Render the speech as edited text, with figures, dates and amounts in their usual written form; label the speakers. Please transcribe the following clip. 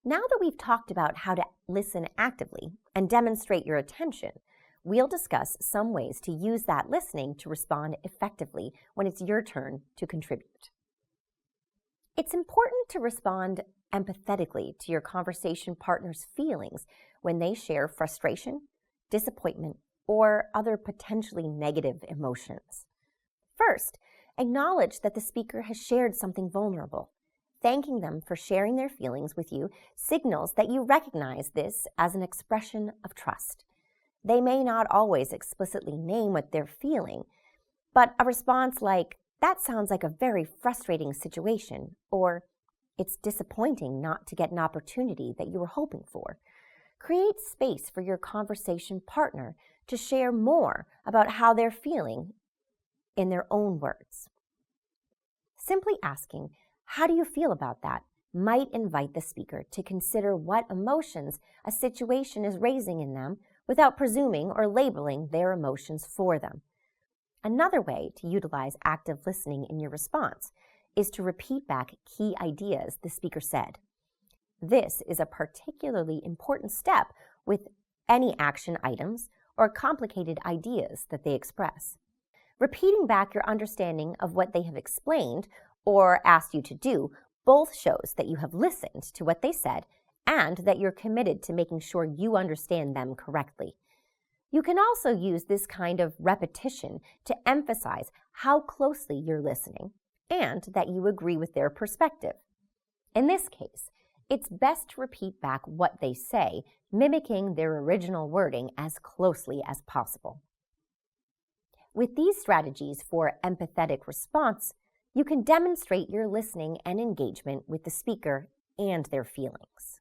Speaker 1: Now that we've talked about how to listen actively and demonstrate your attention, we'll discuss some ways to use that listening to respond effectively when it's your turn to contribute. It's important to respond empathetically to your conversation partner's feelings when they share frustration, disappointment, or other potentially negative emotions. First, acknowledge that the speaker has shared something vulnerable. Thanking them for sharing their feelings with you signals that you recognize this as an expression of trust. They may not always explicitly name what they're feeling, but a response like, "That sounds like a very frustrating situation," or "It's disappointing not to get an opportunity that you were hoping for," creates space for your conversation partner to share more about how they're feeling in their own words. Simply asking, "How do you feel about that?" might invite the speaker to consider what emotions a situation is raising in them without presuming or labeling their emotions for them. Another way to utilize active listening in your response is to repeat back key ideas the speaker said. This is a particularly important step with any action items or complicated ideas that they express. Repeating back your understanding of what they have explained or asked you to do both shows that you have listened to what they said and that you're committed to making sure you understand them correctly. You can also use this kind of repetition to emphasize how closely you're listening and that you agree with their perspective. In this case, it's best to repeat back what they say, mimicking their original wording as closely as possible. With these strategies for empathetic response, you can demonstrate your listening and engagement with the speaker and their feelings.